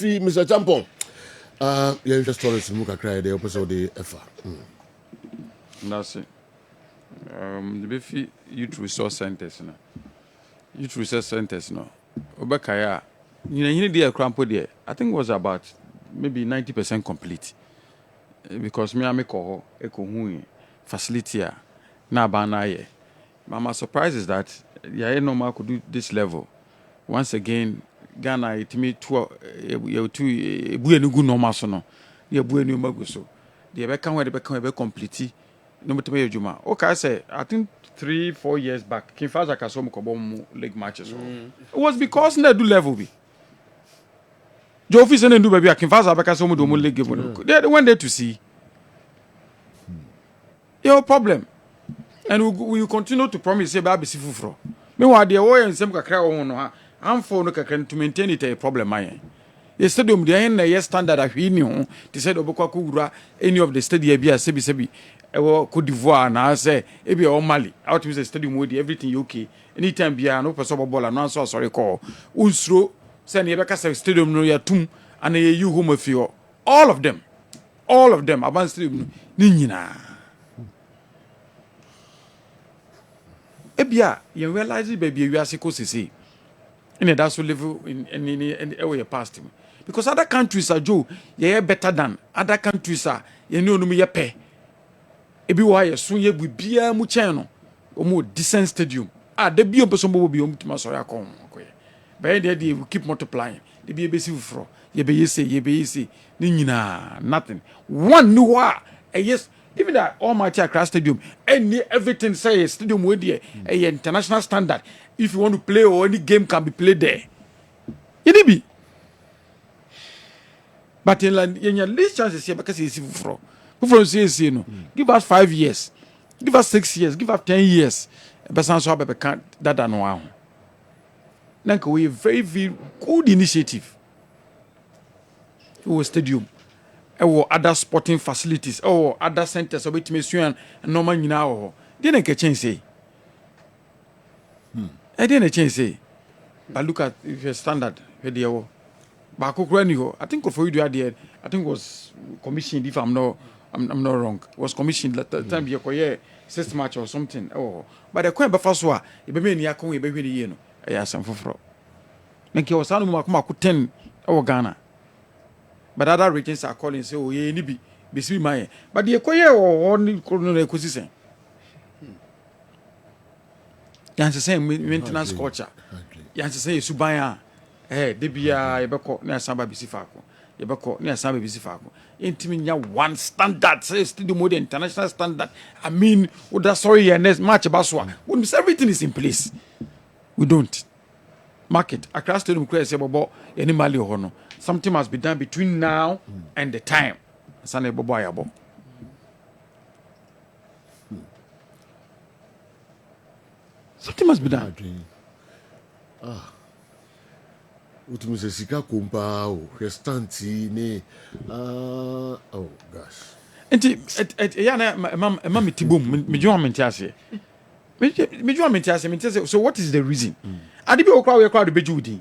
Mr. Champon. Yeah, just stories muka cry the episode efa. That's it. The Biffy Youth Resource Centers no. Youth Resource Centers no. Obekaya. You know the crampo there. I think it was about maybe 90% complete. Because me ame ko eko hu facility a na ba na ye. My surprise is that yeah normal could do this level. Once again Ghana it me two ebu enugu normal so no. The ebu enu magu so. The beka we the beka we complete. No matter where you ma. Okay, I say I think 3-4 years back, Kinfaza Kasom Kobom league matches. It was because na do level be. Jofi say na do baby Kinfaza Bakasom do league game. They went there to see. Your problem. And we continue to promise say baby sifufro. Meanwhile, the way and some kakra won no. I'm for no kakra to maintain it a problem my. The stadium the end na standard ahwi they said obekwa kugura any of the stadium bia sebi ewo Cote d'Ivoire na say e bia o Mali out me stadium wey everything okay anytime bia no person ball no so sorry call unsuro say na ebeka say stadium no ya tum and you home feel all of them aban stadium ni nyina e bia you realize baby we are ko sisi in that so level in your past because other countries are Joe yeah better than other countries are you know no me pay ebi wa ye so ye bibia mu chen no o mo decent stadium de bi person bo bi o mutima so ya kom ko ye but they will keep multiplying they be ebesi fufro ye be yese ni nyina nothing one new yes even that almighty Accra stadium any everything say stadium we there international standard if you want to play or any game can be played there it be but in your least chances here because it's fufro say no give us 5 years give us 6 years give us 10 years person so be can that no ahụ like we very very good initiative we stadium other sporting facilities other centers so betime suan normal nyina ho dey na kitchen say dey na kitchen say but look at if your standard where dey wo ba kokura ni ho I think for you do there I think was commissioned if I'm not wrong. Was commissioned at the time you koye 6 match or something. But the coin before so e be me ni akon e be hwe ye no. E ya sam foforo. Nki o sanu makoma ku 10 Ghana. But other regions are calling say ye ni bi be man. But the koye ni no ecosystem. Yan say maintenance culture. Yan say suban de bia e be ko na samba bi sifako. Yebeko ni asan be sifako. Intimi nya one standard say stadium mode international standard. I mean, with that sorry next match baswa. When everything is in place. We don't. Market across stadium say bobo any mali ho no. Something must be done between now and the time. Sane bobo ayabo. Something must be done. Utumuse sika kompa o restanti ni oh gosh enti ya na mama mitibom me jo amentiase me jo amentiase so what is the reason ade bi okwa we kwa do bejudi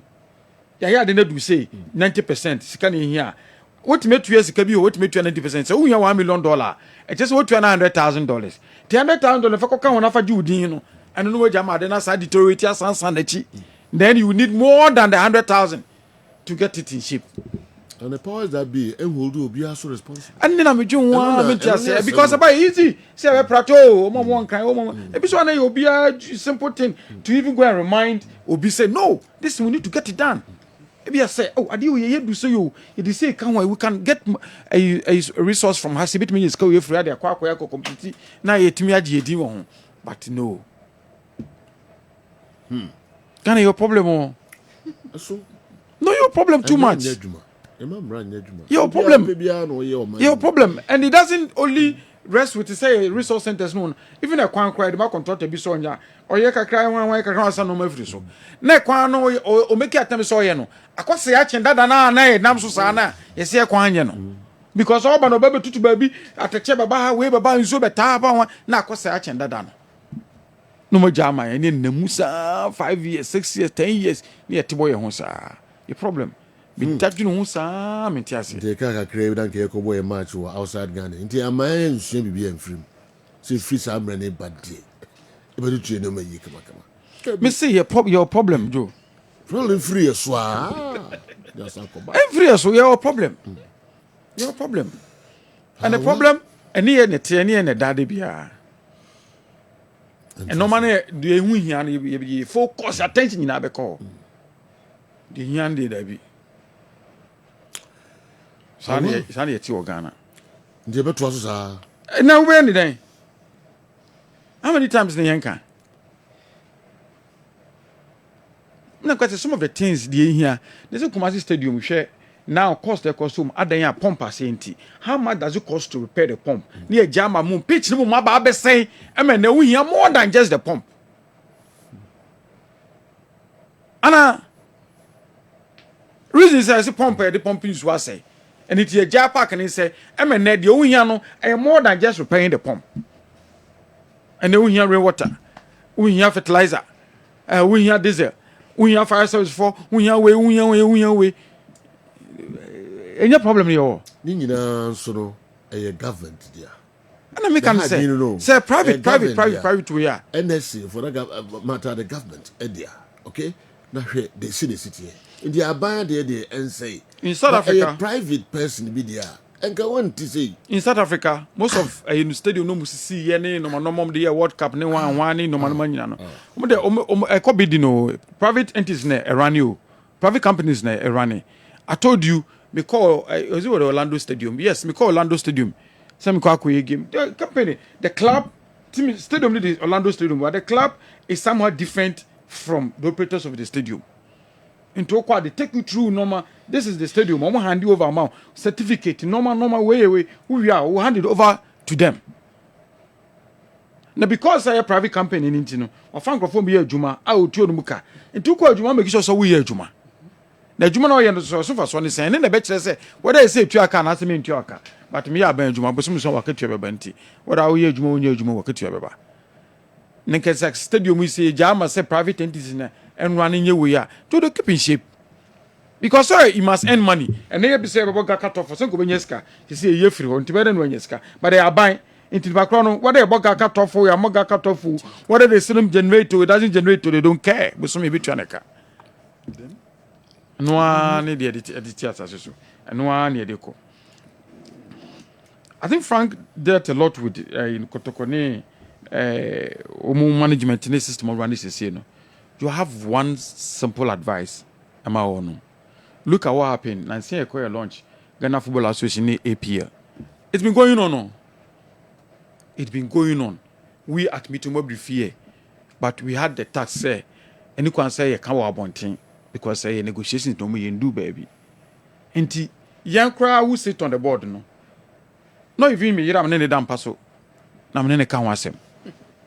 ya de na do say 90% sika ni hia what metu ya sika bi what metu 90% so unya $1 million e just what $100,000 $100,000 fa koka wona fa judi no eno no waja ma de na sa deteriorate asansan na chi then you need more than the 100,000 to get it in shape. And the powers that be, will do be also responsible. And then I'm doing one because about easy. Say a plateau, one kind, if one will be a simple thing to even go and remind or be say, no, this we need to get it done. Maybe I say, I do you do so you say, we can get a resource from Hasibit Ministers go if we are completely now yet me but no. Can your problem no your problem too much your problem and it doesn't only rest with say resource centers no even a kwan cry the contractor be so nya or ye kakra wan kakra asa no mafiri so na kwan no o make atam so ye no akwase ya chenda da na e nam so sa na ye se kwan ye no because oba no baby tutu baby ateche baba ha we baba nso beta ba na akwase ya chenda da no no mo jama ye na musa 5 years 6 years 10 years ni etibo ye ho sa the problem Me that you know some mentiasi. The car crave dan ke ko boy match outside Ghana. Nti aman nsu bibi enfrim. So free some money bad day. E be do no mayi kama. Me see your problem, Joe. Problem free so just akoba. Every so your problem. Your problem. And the problem any ne te any ne dade bia. And normally the hu hia na focus attention na be call. The hia dey da bi. Sani ti Ghana. Nti be to so sa. Now where ni den? How many times na yanka? Na kwete some of the things dey here. There's a Kumasi Stadium share now cost the costume adan pump asenti. How much does it cost to repair the pump? Near jama moon pitch no ma ba be say e na we hear more than just the pump. Ana reason say the pump the pumping so say and it a jar park and he say e na the we hear no more than just repairing the pump. And then we hear rainwater, we hear fertilizer, we hear diesel, we hear fire service for, we hear way. Any problem here? Ni nyina so no government dia. And I make am say private we are. NSC for that matter the government dia. Okay? Na hwe they see the city. In the aban they and say in South Africa a private person be there. And go on to say in South Africa most of stadium no must see ye no the World Cup ne one no nyina no. E ko be di no private entities na run you. Private companies na run. I told you me call was it Orlando Stadium? Yes, me call Orlando Stadium. Say me call a game. The company, the club, team stadium is Orlando Stadium, but the club is somewhat different from the operators of the stadium. Into what they take you through normal. This is the stadium. I'm hand you over amount certificate. Normal way who we are. We hand it over to them. Now because I a private company in Intino, or Francophone be a Juma, I will tell you muka. Into what Juma make sure so we are Juma. Na juma no ye so fa so ne sen ne be kire say whether say tuaka na asem ntuaka but me ya ban juma bosom so wakatua beba nti whether wo ye juma wonya juma wakatua beba ne kesa stadium say jama say private entities na enwa ne nye we ya to the keep in shape because sorry you must earn money and they be say baba ga cut off so go benya ska he say ye free on tibere no nya ska but they are buying into the background whether baba cut off or ya cut off whether they send generator it doesn't generate they don't care bosom e bitua neka no one the theater so and one near the co. I think Frank dealt a lot with in Kotokone management in the system of running this year. You have one simple advice. Am I on? Look at what happened. Nancy Equia launch Ghana Football Association APL. It's been going on. No? It's been going on. We at Mitumo fear, but we had the tax say, and you can say a cow abonting. Because say negotiations don't mean do baby. Enti young crowd who sit on the board no. No even me yira me ne dam paso. Na me ne kan wasem.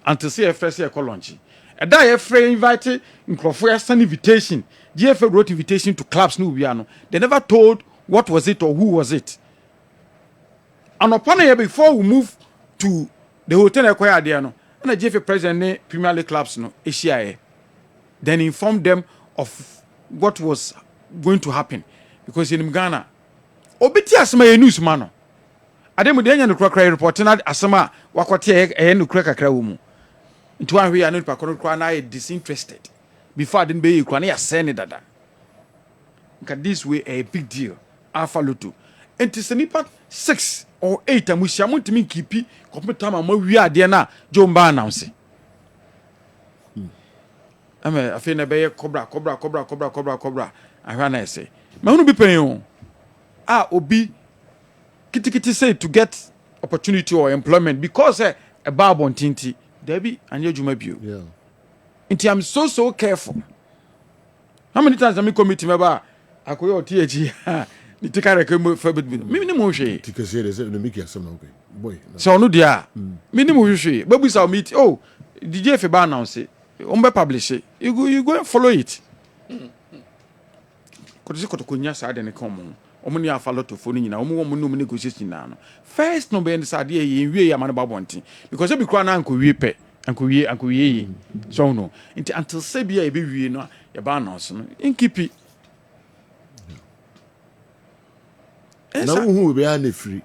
Until say first year call launch. E da ye free invite nkrofo send invitation. GFA wrote invitation to clubs no bia no. They never told what was it or who was it. And upon here before we move to the hotel acquire there no. And the GFA president ne Premier League clubs no Asia. Then inform them of what was going to happen because in Ghana obiti asema ye news man no ademu de anya no krakra report na asema wakote e no krakra wo mu nti wan hwe anu pakoro kra na e disinterested before adin be kra na ya send dada nka this way a big deal alpha lotto enti senipa 6 or 8 amuhia montimi kipi computer ma wi ade na jomba announce I feel na be cobra. I na say. Ma hunu bi pen obi kitikiti say to get opportunity or employment because a barbon tinti debi anye juma bio. Yeah. Inti I'm so careful. How many times am I committee member akoyo TH ni tika rek for bit me ni mo hwe. Tika say they say no make asem na okay. Boy. So no dia. Me ni mo hwe. Babu sa meet DJ fe ba announce. Publish it. You go and follow it. Kotokonya sa de ne kom. Omuni afalo to phone nyina. Omo wo no negotiation na no. First no be end sa de ye wie ya man babonti. Because be kra na anko wie pe. Anko wie. So no. Until say bia e be wie no ya ba announce no. In keep it. Now who will be any free?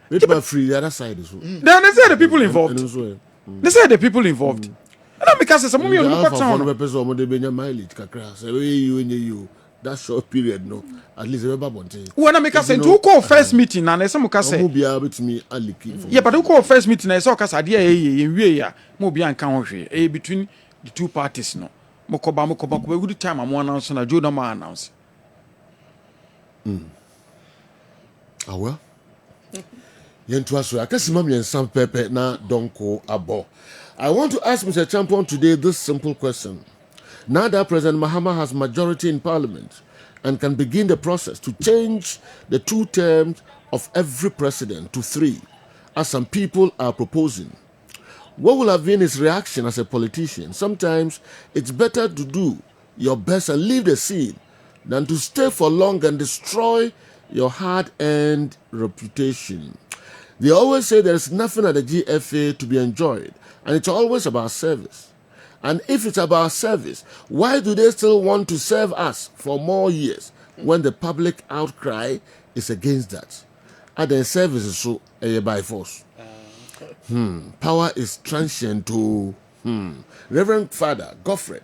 Which my free the other side is. Then they say the people involved. They say the people involved. And I because some of you look at some mileage kakra. Say you that short period no. At least remember one thing. When I make us to call first meeting and some can say be able to me aliki. Yeah, but who call first meeting I saw cause idea we mo be an country between the two parties no. Mokoba good time I'm one announce na Joe no ma announce. Ah well. Yentuaso akasimam yensam pepe na donko abo. I want to ask Mr. Champion today this simple question. Now that President Mahama has majority in parliament and can begin the process to change the 2 terms of every president to 3, as some people are proposing, what will have been his reaction as a politician? Sometimes it's better to do your best and leave the scene than to stay for long and destroy your hard-earned reputation. They always say there is nothing at the GFA to be enjoyed, and it's always about service. And if it's about service, why do they still want to serve us for more years when the public outcry is against that? And then service is so by force. Power is transient to Reverend Father Godfred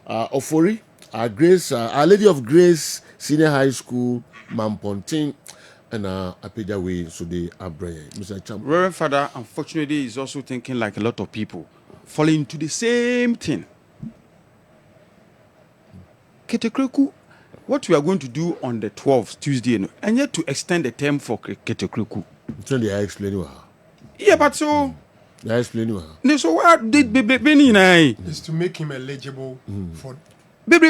Ofori, Our Lady of Grace Senior High School, Mamponting, and Apeja Way, so they are brave. Mr. Champ. Reverend Father, unfortunately, is also thinking like a lot of people, falling into the same thing. Ketekreku, what we are going to do on the 12th, Tuesday, and yet to extend the term for Ketekreku. So they are explaining. Yeah, but so. They are explaining. So what did Baby is to make him eligible for. Baby,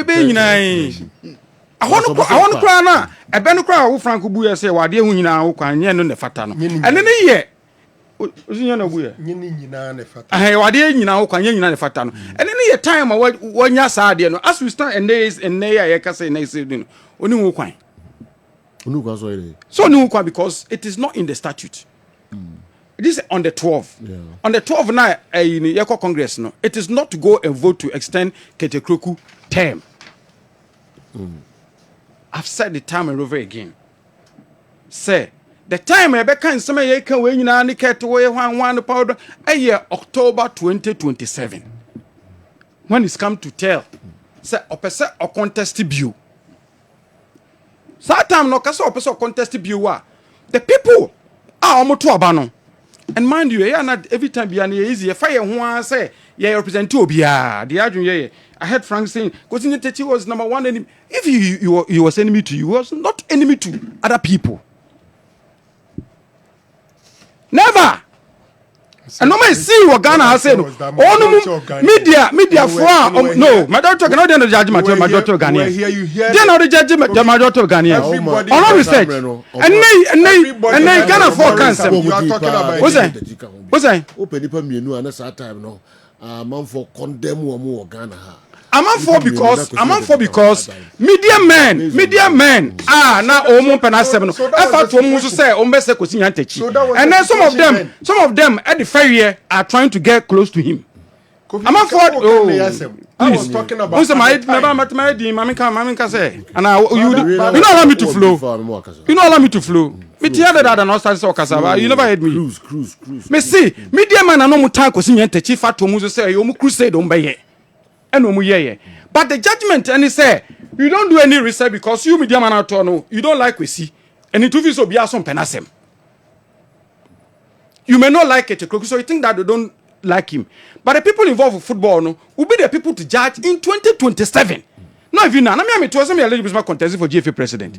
I want to cry now. A Benocra who Franco Buya say, why dear we now can yen on the fatano. And then here. I why dear you now can yen on the fatano. And then a time when you said, as we start and days and nay, I can say next evening. Only who quine. So no, because it is not in the statute. This is on the 12th. Yeah. On the 12th night in the Yako Congress, no, it is not to go and vote to extend Ketekreku term. I've said the time and over again. Say the time I can some year can when you indicate away one powder a year October 2027. When it's come to tell, say opposite or contest view. So time no kasa opposite or contest view the people are almost to abano. And mind you, not every time be an easy fire one say, yeah, represent two bia. The argument, I heard Frank saying, because in the was number one enemy. If you was enemy to you, was not enemy to other people. Never. And no man see what Ghana has said. Oh no, media for no. My daughter cannot do the judgment. My daughter Ghanaian. They are not the judgment. My daughter Ghanaian. All research. And they Ghana for cancer. You are talking about. What's that? Open the menu and that's time no. Man for condemn more Ghana. I'm for because media men now omo penasem no effort to omo so say omo se kosi yantechi and then some of them at the fair year are trying to get close to him. I'm for I was talking about mami can say and you don't allow me to flow. You don't allow me to flow. Me tell that and start so kasaba. You never heard me. Cruise. Me see media men are no mo tan kosi yantechi fat omo so say omo crusade omo be ye. But the judgment and he say you don't do any research because you media man out no you don't like we see and it will so be some penasem. You may not like it, so you think that they don't like him. But the people involved with football no will be the people to judge in 2027. Not even now. I mean, to us, I'm eligible contest for GFA president.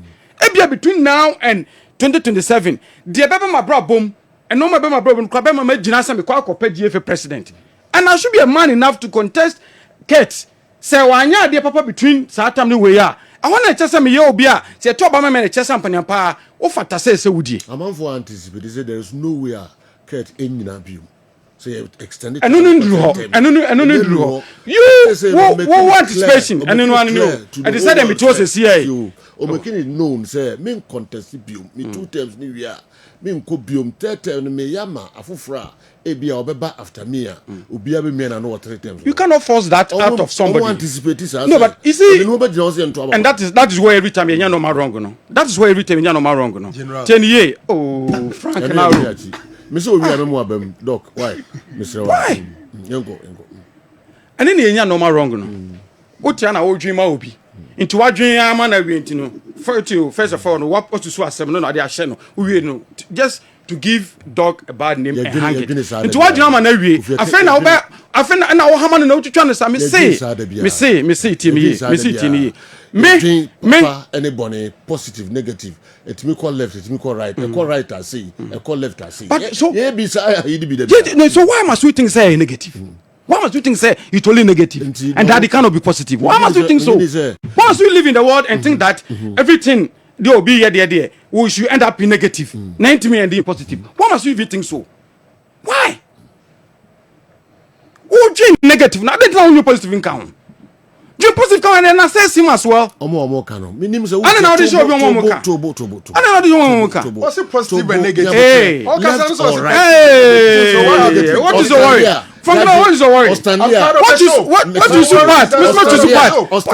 Between now and 2027, the Baba my bro boom and no my Baba bro boom. Baba my Jinasa me kwa GFA president, and I should be a man enough to contest. Kate, say wanya dear papa between Satam the way. I want to tell me yo bia. Say to Obama man chesa mpanya o fata say woody. I'm for anticipate. They say there is nowhere Kate in abuse. So you extend it. And no you anticipation and then one know. And they said them it was a CIA. O making it known say me contest biom me 2 terms ni wi a me nko biom 3 terms me yama afofra e bia obeba after me a obi a be me na no 3 terms. You cannot force that out of somebody. No, but you see, and that is where every time you normal wrong no. That is where every time you normal wrong no. 10 years. Oh, Frank now. Me so we am abam doc why? Mr. Why? Yengo. And then you normal wrong no. Otia na wo dwima obi. Into wadwen ama na wi ntino. First of all, no what to so asem no na dey ahye no. We no just to give dog a bad name and hang it. Into wadwen ama na wi. Afen na wo hama no twitwa no sa me say timi. Me anybody positive negative it me call left it me call right call right I say call left I say. But so yeah be say no, so why must we think say negative? Why must you think say it's only negative and that it cannot be positive? Why must you think so? Why must we live in the world and think that everything they will be there, we should end up in negative, 90 million and positive? Why must we even think so? Why? Who drink negative? Now they tell you positive income. Drink positive come and then assess him as well. Omo kano. Minim say. I know this show be omo ka. I know this omo ka. What's it positive and negative? Hey. All Left kinds or of right. Hey. What is your worry? From now, what is your worry? What is support? What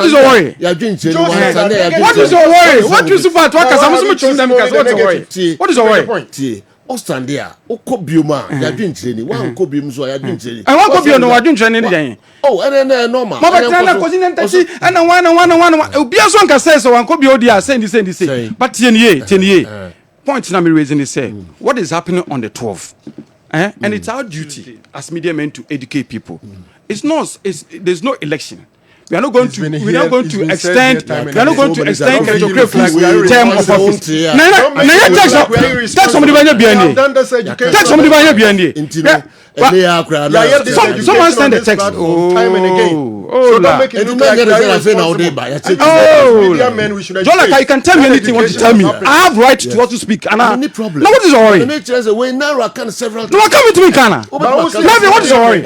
is your worry? What is your worry? What you support? What is your worry? What is your worry? Ostandia, okobioma, ya dwen treni, wa okobiom so ya dwen treni. I want to no wa dwen treni dey. Oh, and normal. Ma ba na continental si, and one. Obi aso nka say so wan kobi odi a say. But tie point na me raising is say, what is happening on the 12th? And it's our duty as media men to educate people. There's no election. We are not going to extend Ketokrefu's term of office. Take somebody by your BND. Someone send a text. Time and again. So don't make it look like Jonathan, you can tell me anything you want to tell me. I have right to also speak. And any problem? Now what is your worry? No, I come with me, Kana. What is your worry?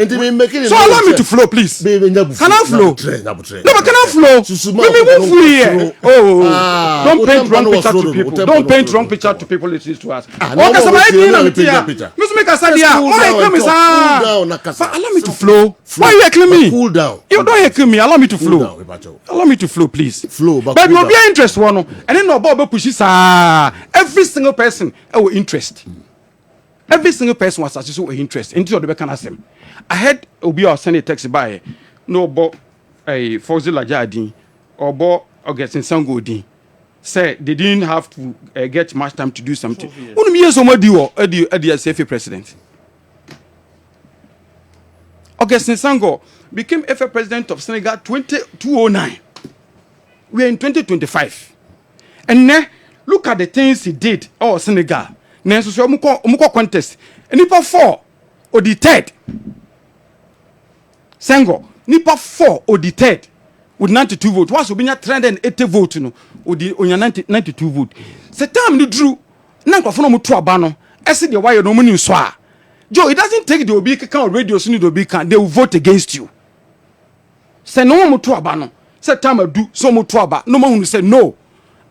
So allow me to flow, please. Can I flow? No, but can I flow? Let me move free here. Don't paint wrong picture to people. Don't paint wrong picture to people listening to us. Okay, so allow me to flow. Why are you heckling me? Cool down. You don't heckle me. Allow me to flow. Allow me to flow, please. Flow, but you will be interested one. And then no Bob pushes every single person our interest. Every single person was such a interest into the can ask them. I had Obi or send a text by no Bob a Fozilla Jardin or Bob Augustin Sangodi. Say they didn't have to get much time to do something. One year so much do a CFA president. Augustin Sango became FA president of Senegal 2009. We are in 2025. And now, look at the things he did oh Senegal. Now, so muko contest. And Nipa 4 or the third. Sango, Nipa 4 or the third with 92 votes. Once we have 380 votes, no, or the 92 votes. The time you drew, Nanko for no mutuabano. I said the why no money swa. Joe, it doesn't take the Obi can radio soon the Obi can. They will vote against you. Say no more mutuabano. Say time I do so mutuaba. No one will say no.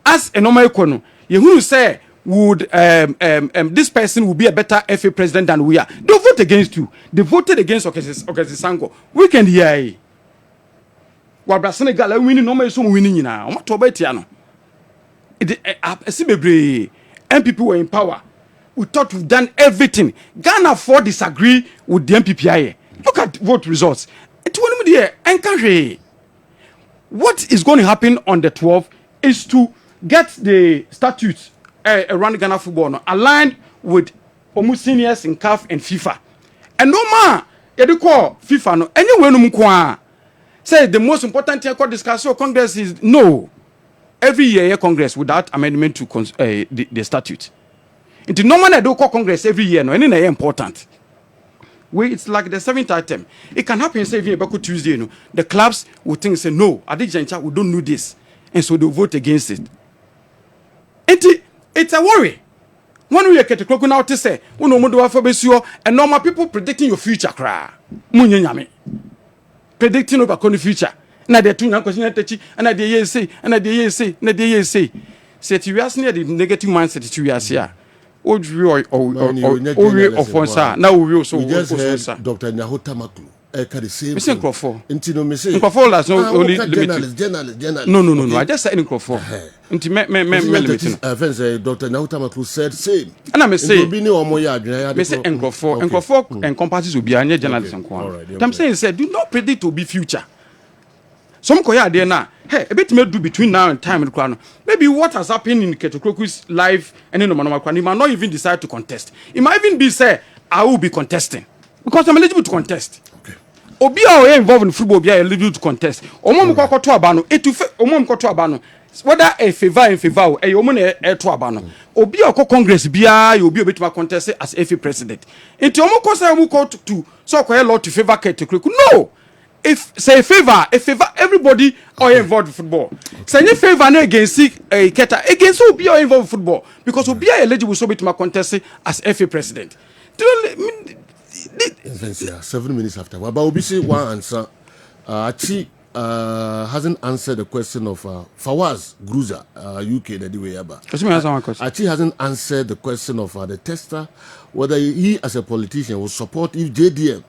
As a normal econo, you who say would this person will be a better FA president than we are. They vote against you. They voted against Okesi Sango. We can hear. Wabra Senegal winning normal so winning now. What to bet no? MPP were in power. We thought we've done everything. Ghana 4 disagree with the MPPIA. Look at vote results. What is going to happen on the 12th is to get the statutes around Ghana football aligned with seniors in CAF and FIFA. And no man, you call FIFA no anywhere no mukwa. Say the most important thing called discussion Congress is no. Every year Congress without amendment to the statute. Into normally do call Congress every year, no, and it's important. It's like the 7th item. It can happen, say, if Tuesday, you know, the clubs will think, say, no, at the juncture, we don't do this. And so they'll vote against it. It's a worry. When we get to clock now to say, we no more do for besio, and normal people predicting your future cry. Munyame. Predicting over the future. Na de tu na question techi, and I dey say, and I dey say, and I dey say. Say you ask near the negative mindset to you as here. Or offense. Now we also just heard Dr. Nyahota Maklu. The same. Mr. Crawford. Until no say. Crawford has no only journalist. No. I just said in Crawford. Until Dr. Nyahota Maklu said same. And I may say, Mr. Crawford encompasses will be a journalist. I'm saying, said, do not predict to be future. Some koya there now. Hey, a bit may do between now and time in the crown. Maybe what has happened in Ketokroku's life and in the Manoma, he might not even decide to contest. It might even be say, I will be contesting because I'm eligible to contest. Obi are involved in football, be eligible to contest. Omom ko to abano, omom ko to abano. Whether a favor a omon e to abano. Obi ko congress bia you obi obetuma contest as FA president. Enti omo ko say omo ko to so ko law to favor Ketokroku. No. If say favor, everybody are involved in football. Say any favor no against Keta against who be involved in football because who be eligible so be to contest as FA president. 7 minutes after. But Obisi one answer. Achi hasn't answered the question of Fawaz Gruza, UK the way about. Achi hasn't answered the question of the tester whether he as a politician will support if JDM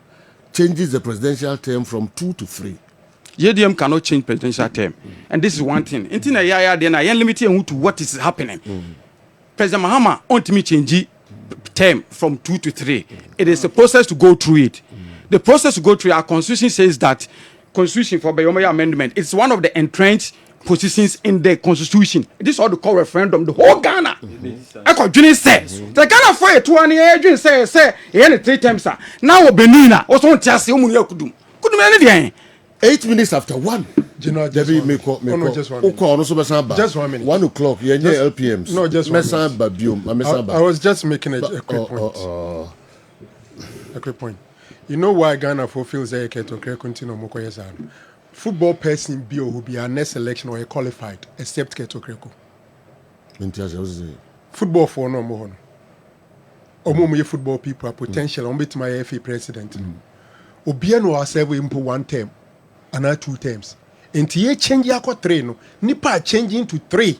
changes the presidential term from 2 to 3. JDM cannot change presidential term. And this is one thing. Until I am limited to what is happening. President Mahama wants me change term from 2 to 3. It is a process to go through it. The process to go through our constitution says that constitution for Bayomaya amendment, it's one of the entrenched positions in the constitution. This is what they call referendum. The whole Ghana. Echo Juni says the Ghana for a 2 year say 3 times. Now Benina also want to say Couldn't 8 minutes after 1. Just 1 minute. Just 1 minute. 1 o'clock. Yeah, LPMs. No, just 1 minute. I was just making a quick point. A quick point. You know why Ghana fulfills a continue Mokoyezan? Football person be or who be our next election or a qualified except Ketokrako. Football for no more. Omo football people are potential on bit my FA president. Obiano ourselves impo 1 term and 2 terms. And ye change yako 3 no. Nipa changing to 3.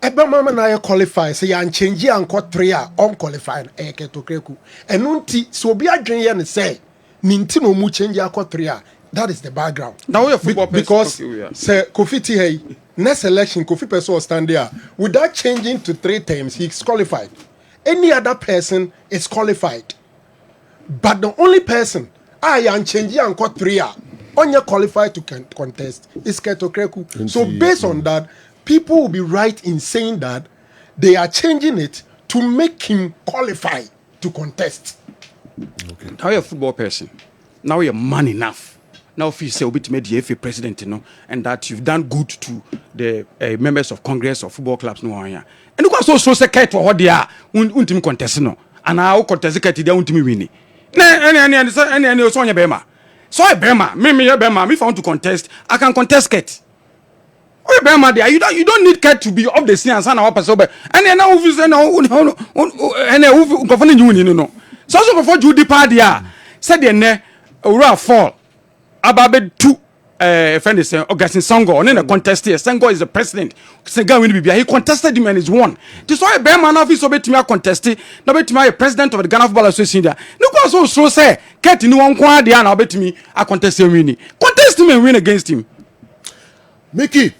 Eba mama na qualify say yan change anko 3 unqualified Ketokrako. And nunti so be adwen ye ne say ninti no mu change yako 3. That is the background. Now we are football because say Kofi T next election Kofi person will stand there without changing to 3 terms. He's qualified. Any other person is qualified, but the only person I am changing and got 3 only qualified to contest is Ketokreku. So based on that, people will be right in saying that they are changing it to make him qualify to contest. Okay. Now you're a football person. Now you're man enough. Now if you say obi to make the FA president, and that you've done good to the members of Congress or football clubs, no one. And you go so secret for what they are, untim contest no, and I will contest secret they untim win. Any so bema. So a bema, me bema. If I want to contest, I can contest ket. Oh bema there, you don't need ket to be up the scene and sign our person. And then now if no. So before Judy party said the ne fall. Ababe 2 friend is Augustine Sango on a contest here. Sango is the president. Senga will be he contested him and he's won. This why a bear man office obey to me contested. No bet to my president of the Ghana Football Association there. No go so say get in one corner there and obey to me I contest him winning. Contest him and win against him. Mickey.